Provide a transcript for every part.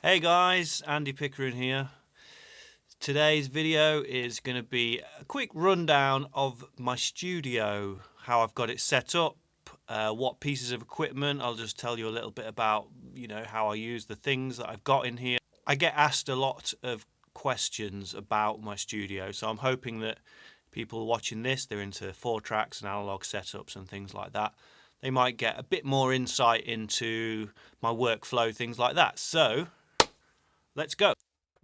Hey guys, Andy Pickering here. Today's video is going to be a quick rundown of my studio, how I've got it set up, what pieces of equipment. I'll just tell you a little bit about, how I use the things that I've got in here. I get asked a lot of questions about my studio, so I'm hoping that people watching this, they're into 4-tracks and analog setups and things like that. They might get a bit more insight into my workflow, things like that. So let's go.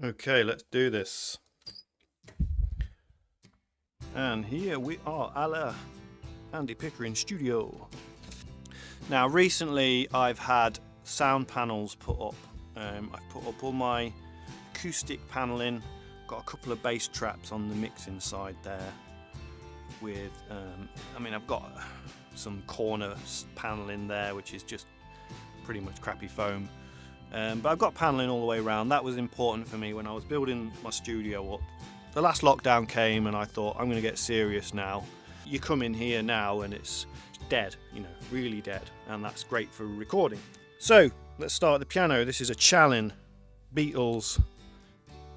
Okay, let's do this. And here we are, a la Andy Pickering Studio. Now, recently I've had sound panels put up. I've put up all my acoustic paneling, got a couple of bass traps on the mixing side there. With, I've got some corner panel in there, which is just pretty much crappy foam. But I've got paneling all the way around. That was important for me when I was building my studio up. The last lockdown came and I thought, I'm going to get serious now. You come in here now and it's dead, really dead. And that's great for recording. So let's start the piano. This is a Challen Beatles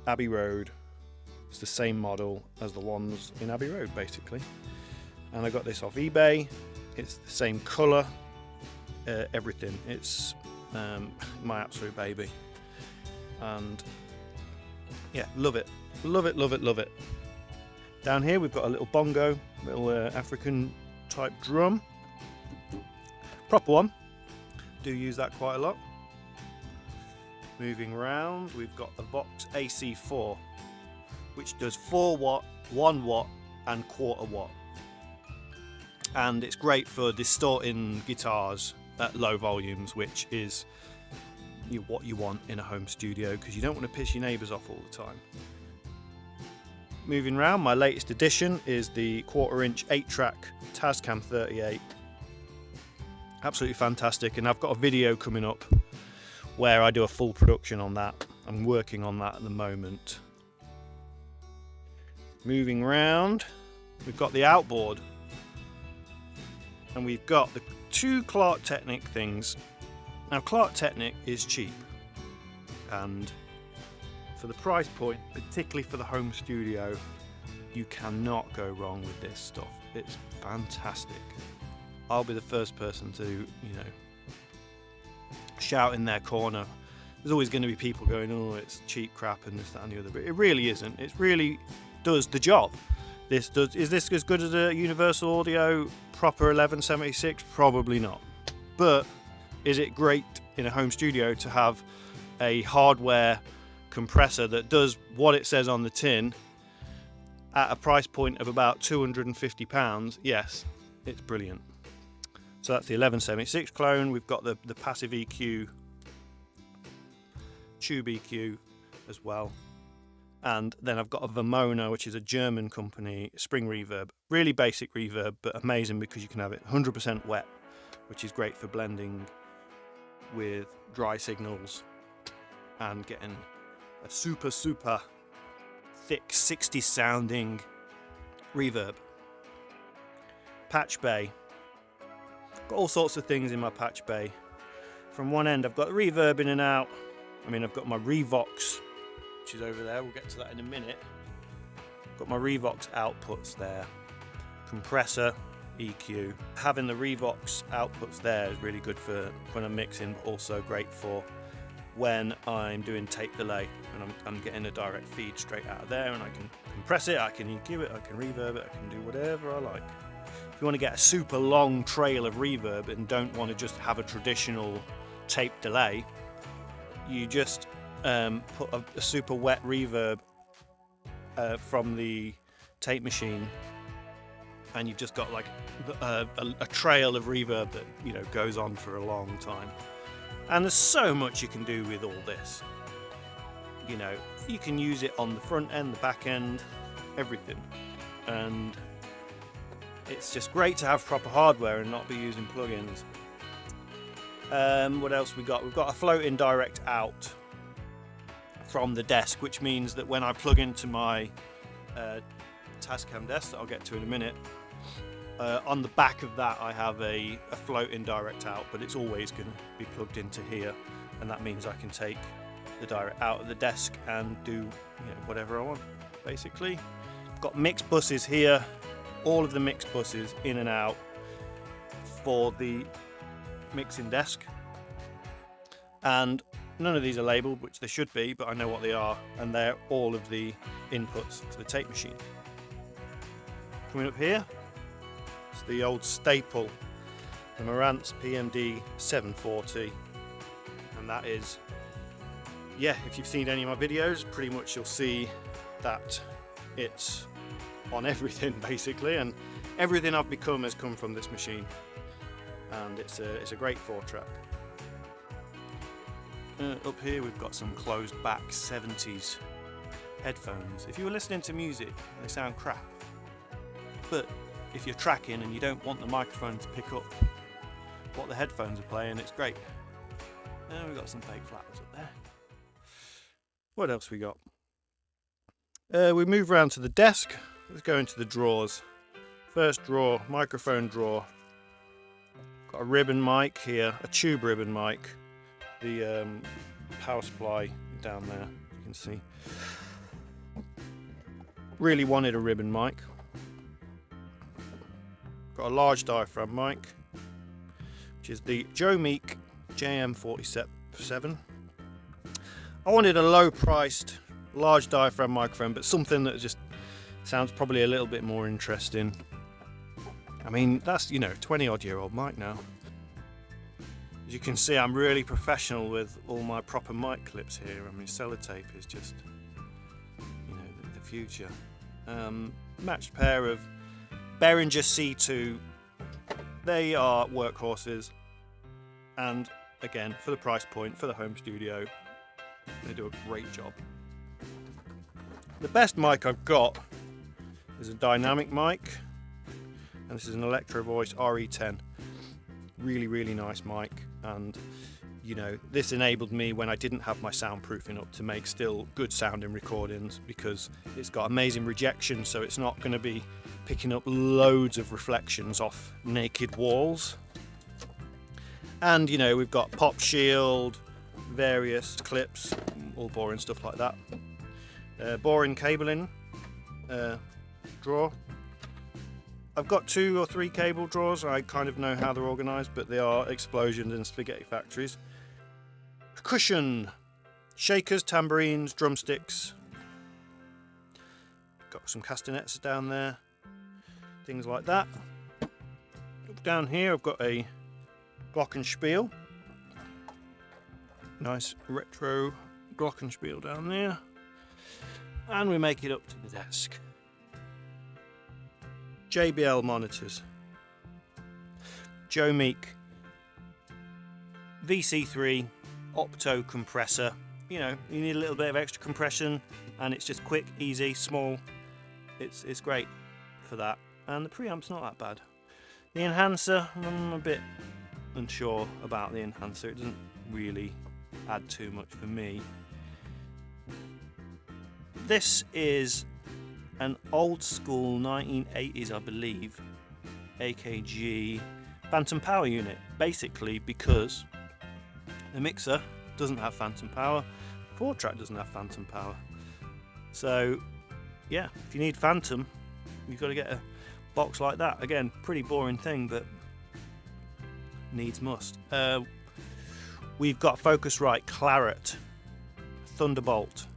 Abbey Road. It's the same model as the ones in Abbey Road, basically. And I got this off eBay. It's the same colour, everything. It's my absolute baby, and yeah, love it. Down here we've got a little bongo, little African type drum, proper one. Do use that quite a lot. Moving around, we've got the Vox AC4, which does 4 watt, 1 watt and quarter watt, and it's great for distorting guitars at low volumes, which is what you want in a home studio, because you don't want to piss your neighbours off all the time. Moving around, my latest addition is the 1/4-inch 8-track Tascam 38. Absolutely fantastic, and I've got a video coming up where I do a full production on that. I'm working on that at the moment. Moving around, we've got the outboard, and we've got the 2 Clark Technic things. Now, Clark Technic is cheap, and for the price point, particularly for the home studio, you cannot go wrong with this stuff. It's fantastic. I'll be the first person to, shout in their corner. There's always going to be people going, oh, it's cheap crap and this, that and the other, but it really isn't. It really does the job. Is this as good as a Universal Audio proper 1176? Probably not. But is it great in a home studio to have a hardware compressor that does what it says on the tin at a price point of about £250? Yes, it's brilliant. So that's the 1176 clone. We've got the passive EQ, tube EQ as well. And then I've got a Vermona, which is a German company, spring reverb. Really basic reverb, but amazing because you can have it 100% wet, which is great for blending with dry signals and getting a super thick 60s sounding reverb. Patchbay. Got all sorts of things in my Patchbay. From one end I've got reverb in and out. I've got my Revox, which is over there. We'll get to that in a minute. Got my Revox outputs there. Compressor, EQ. Having the Revox outputs there is really good for when I'm mixing, but also great for when I'm doing tape delay and I'm getting a direct feed straight out of there, and I can compress it, I can EQ it, I can reverb it, I can do whatever I like. If you want to get a super long trail of reverb and don't want to just have a traditional tape delay, you just put a super wet reverb from the tape machine, and you've just got like a trail of reverb that goes on for a long time. And there's so much you can do with all this. You can use it on the front end, the back end, everything, and it's just great to have proper hardware and not be using plugins. What else we got? We've got a floating direct out from the desk, which means that when I plug into my Tascam desk that I'll get to in a minute, on the back of that I have a floating direct out, but it's always going to be plugged into here, and that means I can take the direct out of the desk and do whatever I want, basically. I've got mixed buses here, all of the mixed buses in and out for the mixing desk, and none of these are labelled, which they should be, but I know what they are, and they're all of the inputs to the tape machine. Coming up here, it's the old staple, the Marantz PMD 740, and that is, if you've seen any of my videos, pretty much you'll see that it's on everything basically, and everything I've become has come from this machine, and it's a great 4-track. Up here we've got some closed back 70s headphones. If you were listening to music, they sound crap, but if you're tracking and you don't want the microphone to pick up what the headphones are playing, it's great. And we've got some fake flappers up there. What else we got? We move around to the desk. Let's go into the drawers. First drawer, microphone drawer. Got a ribbon mic here, a tube ribbon mic. The power supply down there, you can see. Really wanted a ribbon mic. Got a large diaphragm mic, which is the Joe Meek JM47. I wanted a low-priced, large diaphragm microphone, but something that just sounds probably a little bit more interesting. I mean, that's 20-odd-year-old mic now. As you can see, I'm really professional with all my proper mic clips here. I mean, sellotape is just, the future. Matched pair of Behringer C2. They are workhorses, and again, for the price point, for the home studio, they do a great job. The best mic I've got is a dynamic mic, and this is an Electro Voice RE10. Really, really nice mic, and this enabled me when I didn't have my soundproofing up to make still good sounding recordings, because it's got amazing rejection, so it's not going to be picking up loads of reflections off naked walls. And we've got pop shield, various clips, all boring stuff like that. Boring cabling drawer. I've got 2 or 3 cable drawers. I kind of know how they're organised, but they are explosions and spaghetti factories. Percussion, shakers, tambourines, drumsticks. Got some castanets down there, things like that. Down here I've got a glockenspiel. Nice retro glockenspiel down there. And we make it up to the desk. JBL monitors. Joe Meek VC3 opto compressor. You need a little bit of extra compression, and it's just quick, easy, small. It's great for that. And the preamp's not that bad. The enhancer, I'm a bit unsure about the enhancer. It doesn't really add too much for me. This is an old school 1980s, I believe, AKG phantom power unit, basically because the mixer doesn't have phantom power, 4-track doesn't have phantom power. So if you need phantom, you've got to get a box like that. Again, pretty boring thing, but needs must. We've got Focusrite Claret Thunderbolt.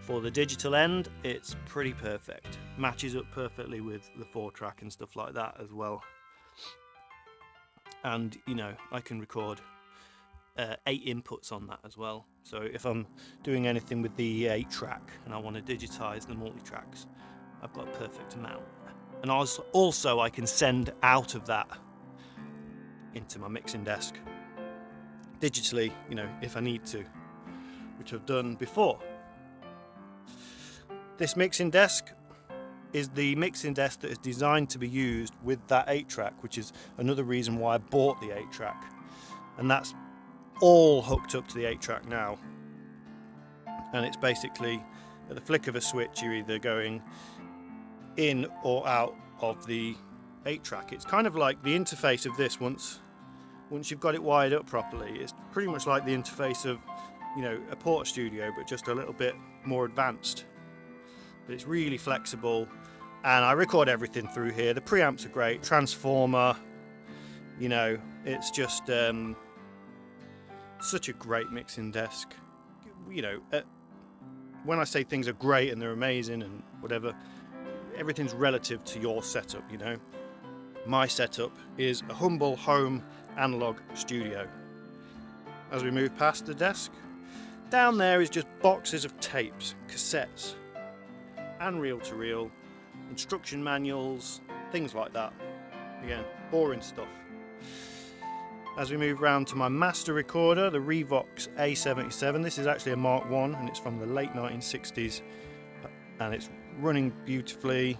For the digital end, it's pretty perfect. Matches up perfectly with the 4-track and stuff like that as well. And I can record 8 inputs on that as well. So if I'm doing anything with the 8-track and I want to digitize the multi-tracks, I've got a perfect amount. And also I can send out of that into my mixing desk digitally, if I need to, which I've done before. This mixing desk is the mixing desk that is designed to be used with that 8-track, which is another reason why I bought the 8-track. And that's all hooked up to the 8-track now. And it's basically, at the flick of a switch, you're either going in or out of the 8-track. It's kind of like the interface of this once you've got it wired up properly. It's pretty much like the interface of you know, a Porter Studio, but just a little bit more advanced. But it's really flexible, and I record everything through here. The preamps are great, transformer, you know, it's just such a great mixing desk. You know, when I say things are great and they're amazing and whatever, everything's relative to your setup, you know. My setup is a humble home analog studio. As we move past the desk, down there is just boxes of tapes, cassettes, and reel-to-reel, instruction manuals, things like that. Again, boring stuff. As we move round to my master recorder, the Revox A77, this is actually a Mark I and it's from the late 1960s and it's running beautifully.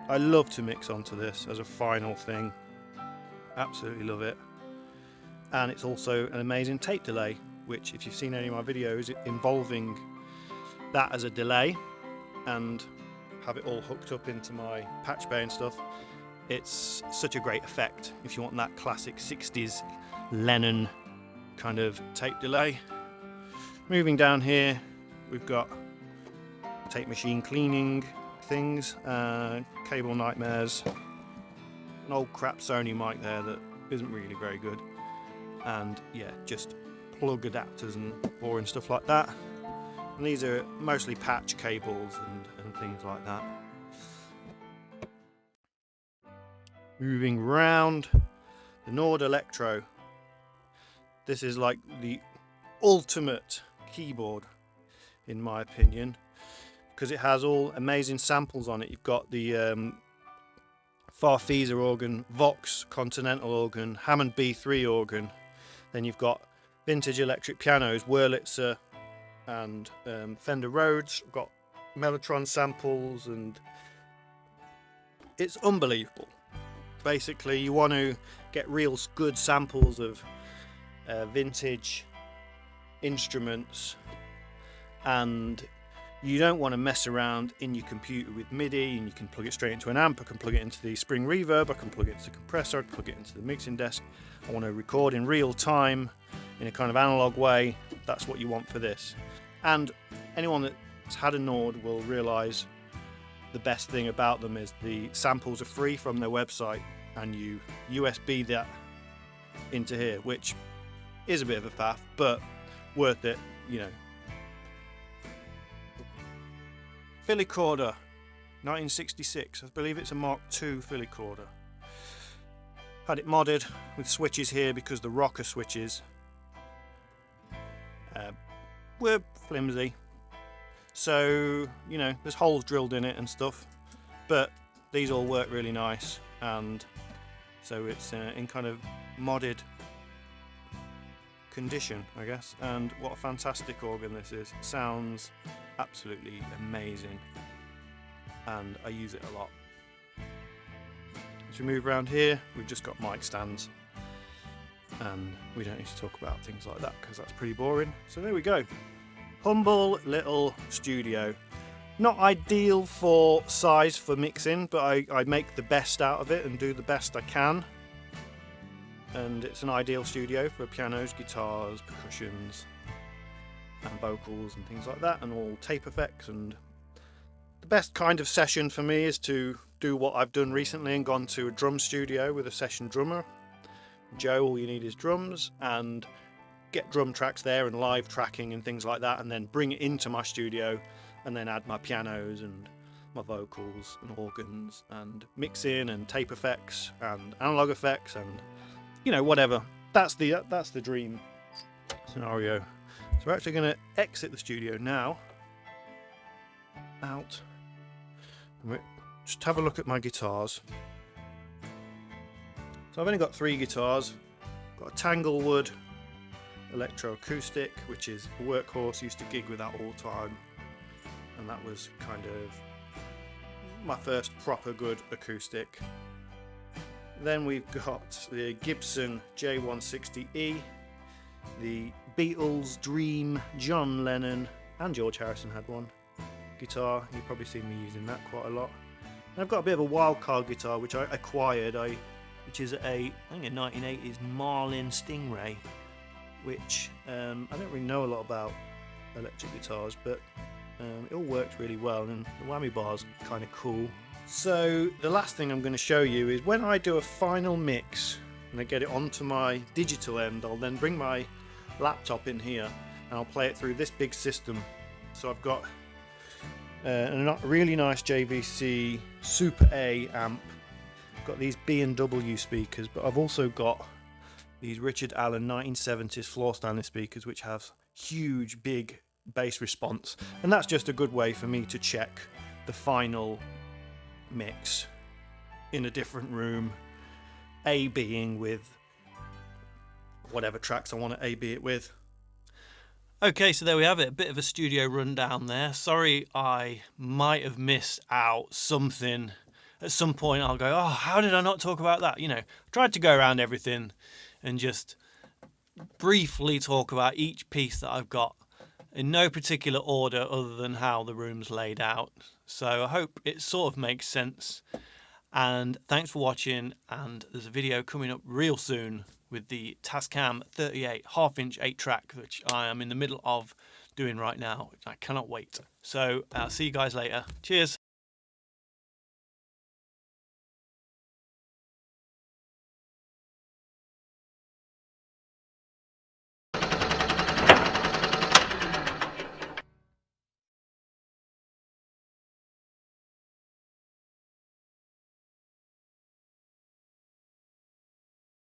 I love to mix onto this as a final thing, absolutely love it. And it's also an amazing tape delay, which if you've seen any of my videos involving that as a delay and have it all hooked up into my patchbay and stuff, it's such a great effect if you want that classic 60s Lennon kind of tape delay. Moving down here, we've got tape machine cleaning things, cable nightmares, an old crap Sony mic there that isn't really very good, and yeah, just plug adapters and boring stuff like that. And these are mostly patch cables and things like that. Moving round, the Nord Electro. This is like the ultimate keyboard in my opinion, because it has all amazing samples on it. You've got the Farfisa organ, Vox Continental organ, Hammond B3 organ, then you've got vintage electric pianos, Wurlitzer and Fender Rhodes. We've got Mellotron samples, and it's unbelievable. Basically, you want to get real good samples of vintage instruments, and you don't want to mess around in your computer with MIDI, and you can plug it straight into an amp. I can plug it into the spring reverb, I can plug it into the compressor, I can plug it into the mixing desk. I want to record in real time in a kind of analog way. That's what you want for this. And anyone that's had a Nord will realise the best thing about them is the samples are free from their website, and you USB that into here, which is a bit of a faff, but worth it, you know. Filicorder, 1966. I believe it's a Mark II Filicorder. Had it modded with switches here because the rocker switches were flimsy. So, you know, there's holes drilled in it and stuff, but these all work really nice, and so it's in kind of modded condition, I guess. And what a fantastic organ this is. It sounds absolutely amazing, and I use it a lot. As we move around here, we've just got mic stands, and we don't need to talk about things like that because that's pretty boring. So there we go. Humble little studio. Not ideal for size for mixing, but I make the best out of it and do the best I can. And it's an ideal studio for pianos, guitars, percussions, and vocals and things like that, and all tape effects. And the best kind of session for me is to do what I've done recently and gone to a drum studio with a session drummer. Joe, all you need is drums, and get drum tracks there and live tracking and things like that, and then bring it into my studio and then add my pianos and my vocals and organs and mix in and tape effects and analog effects and, you know, whatever. That's the dream scenario. So we're actually going to exit the studio now. Out. And just have a look at my guitars. So I've only got 3 guitars. Got a Tanglewood electroacoustic, which is a workhorse, used to gig with that all the time, and that was kind of my first proper good acoustic. Then we've got the Gibson J160E, the Beatles Dream John Lennon, and George Harrison had one guitar. You've probably seen me using that quite a lot. And I've got a bit of a wildcard guitar which I acquired, which is I think a 1980s Marlin Stingray, which I don't really know a lot about. electric guitars, but it all worked really well, and the whammy bar's kind of cool. So the last thing I'm going to show you is when I do a final mix and I get it onto my digital end, I'll then bring my laptop in here and I'll play it through this big system. So I've got a really nice JVC Super A amp, got these B&W speakers, but I've also got these Richard Allen 1970s floor standing speakers which have huge big bass response, and that's just a good way for me to check the final mix in a different room, A being with whatever tracks I want to A-B it with. Okay, so there we have it, a bit of a studio rundown there. Sorry I might have missed out something. At some point I'll go, oh, how did I not talk about that? You know, I tried to go around everything and just briefly talk about each piece that I've got in no particular order other than how the room's laid out. So I hope it sort of makes sense. And thanks for watching, and there's a video coming up real soon with the Tascam 38 half-inch 8-track, which I am in the middle of doing right now. I cannot wait. So I'll see you guys later. Cheers.